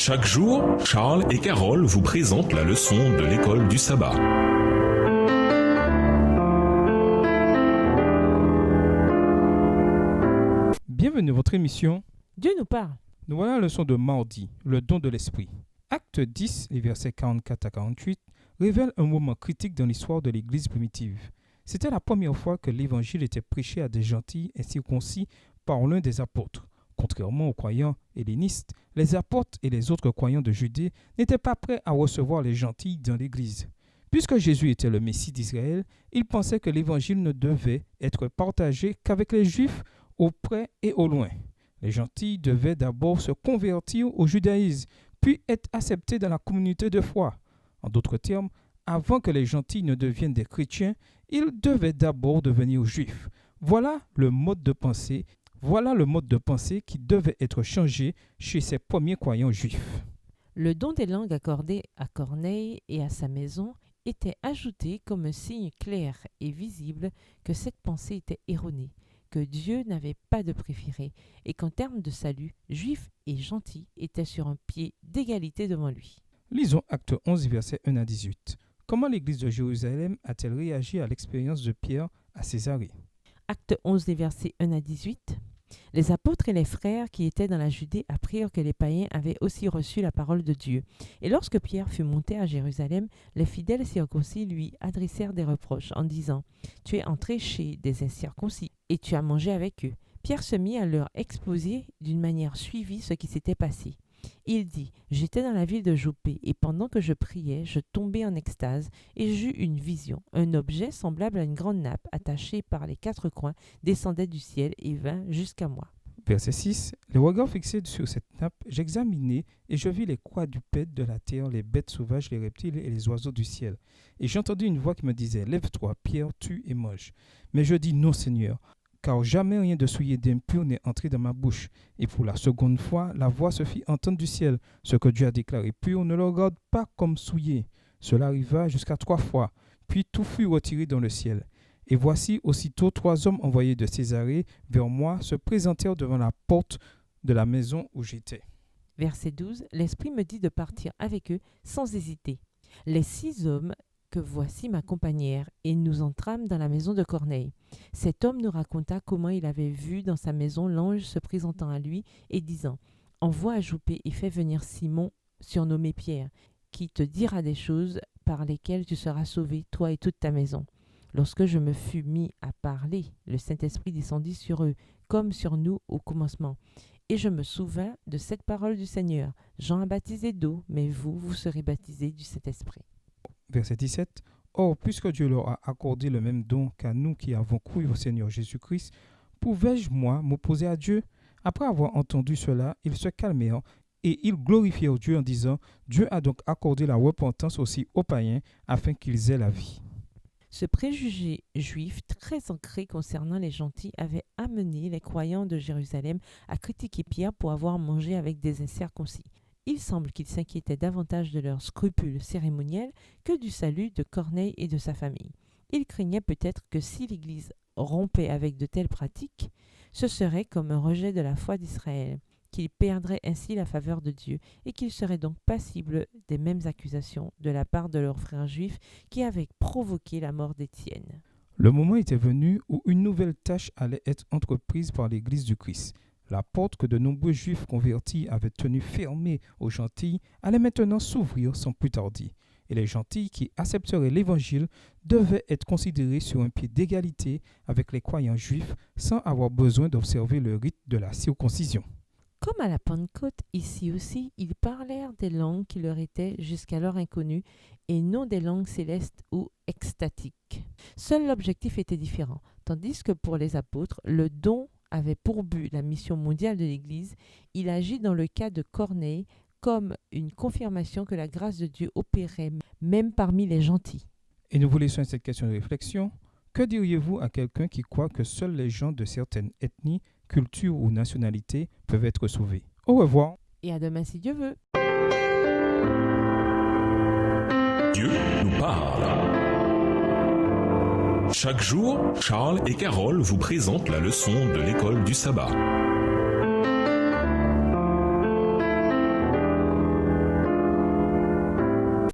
Chaque jour, Charles et Carole vous présentent la leçon de l'école du sabbat. Bienvenue à votre émission Dieu nous parle. Nous voilà à la leçon de mardi, le don de l'esprit. Acte 10, les versets 44 à 48, révèle un moment critique dans l'histoire de l'Église primitive. C'était la première fois que l'Évangile était prêché à des gentils et circoncis par l'un des apôtres. Contrairement aux croyants hellénistes, les apôtres et les autres croyants de Judée n'étaient pas prêts à recevoir les gentils dans l'Église. Puisque Jésus était le Messie d'Israël, ils pensaient que l'Évangile ne devait être partagé qu'avec les Juifs au près et au loin. Les gentils devaient d'abord se convertir au judaïsme, puis être acceptés dans la communauté de foi. En d'autres termes, avant que les gentils ne deviennent des chrétiens, ils devaient d'abord devenir juifs. Voilà le mode de pensée qui devait être changé chez ces premiers croyants juifs. Le don des langues accordé à Corneille et à sa maison était ajouté comme un signe clair et visible que cette pensée était erronée, que Dieu n'avait pas de préféré et qu'en termes de salut, juifs et gentils étaient sur un pied d'égalité devant lui. Lisons Acte 11, versets 1 à 18. Comment l'Église de Jérusalem a-t-elle réagi à l'expérience de Pierre à Césarée? Acte 11, les versets 1 à 18. Les apôtres et les frères qui étaient dans la Judée apprirent que les païens avaient aussi reçu la parole de Dieu. Et lorsque Pierre fut monté à Jérusalem, les fidèles circoncis lui adressèrent des reproches en disant « Tu es entré chez des incirconcis et tu as mangé avec eux. » Pierre se mit à leur exposer d'une manière suivie ce qui s'était passé. Il dit « J'étais dans la ville de Jopé et pendant que je priais, je tombai en extase et j'eus une vision. Un objet semblable à une grande nappe attachée par les quatre coins descendait du ciel et vint jusqu'à moi. » Verset 6. Les regards fixés sur cette nappe, j'examinai et je vis les quadrupèdes de la terre, les bêtes sauvages, les reptiles et les oiseaux du ciel. Et j'entendis une voix qui me disait « Lève-toi, Pierre, tue et mange. » Mais je dis « Non, Seigneur. » Car jamais rien de souillé d'impur n'est entré dans ma bouche. Et pour la seconde fois, la voix se fit entendre du ciel. Ce que Dieu a déclaré pur, ne le regarde pas comme souillé. Cela arriva jusqu'à 3 fois. Puis tout fut retiré dans le ciel. Et voici, aussitôt 3 hommes envoyés de Césarée vers moi se présentèrent devant la porte de la maison où j'étais. Verset 12. L'Esprit me dit de partir avec eux sans hésiter. Les 6 hommes que voici m'accompagnèrent et nous entrâmes dans la maison de Corneille. Cet homme nous raconta comment il avait vu dans sa maison l'ange se présentant à lui et disant « Envoie à Jopé et fais venir Simon, surnommé Pierre, qui te dira des choses par lesquelles tu seras sauvé, toi et toute ta maison. » Lorsque je me fus mis à parler, le Saint-Esprit descendit sur eux, comme sur nous au commencement. Et je me souvins de cette parole du Seigneur. Jean a baptisé d'eau, mais vous, vous serez baptisés du Saint-Esprit. Verset 17. Or, puisque Dieu leur a accordé le même don qu'à nous qui avons cru au Seigneur Jésus-Christ, pouvais-je, moi, m'opposer à Dieu? Après avoir entendu cela, ils se calmèrent et ils glorifièrent Dieu en disant « Dieu a donc accordé la repentance aussi aux païens afin qu'ils aient la vie. » Ce préjugé juif très ancré concernant les gentils avait amené les croyants de Jérusalem à critiquer Pierre pour avoir mangé avec des incirconcis. Il semble qu'ils s'inquiétaient davantage de leurs scrupules cérémoniels que du salut de Corneille et de sa famille. Ils craignaient peut-être que si l'Église rompait avec de telles pratiques, ce serait comme un rejet de la foi d'Israël, qu'ils perdraient ainsi la faveur de Dieu et qu'ils seraient donc passibles des mêmes accusations de la part de leurs frères juifs qui avaient provoqué la mort d'Étienne. Le moment était venu où une nouvelle tâche allait être entreprise par l'Église du Christ. La porte que de nombreux Juifs convertis avaient tenue fermée aux gentils allait maintenant s'ouvrir sans plus tarder. Et les gentils qui accepteraient l'Évangile devaient être considérés sur un pied d'égalité avec les croyants juifs sans avoir besoin d'observer le rite de la circoncision. Comme à la Pentecôte, ici aussi, ils parlèrent des langues qui leur étaient jusqu'alors inconnues et non des langues célestes ou extatiques. Seul l'objectif était différent, tandis que pour les apôtres, le don avait pour but la mission mondiale de l'Église. Il agit dans le cas de Corneille comme une confirmation que la grâce de Dieu opérait même parmi les gentils. Et nous vous laissons cette question de réflexion. Que diriez-vous à quelqu'un qui croit que seuls les gens de certaines ethnies, cultures ou nationalités peuvent être sauvés? Au revoir. Et à demain si Dieu veut. Dieu nous parle. Chaque jour, Charles et Carole vous présentent la leçon de l'école du sabbat.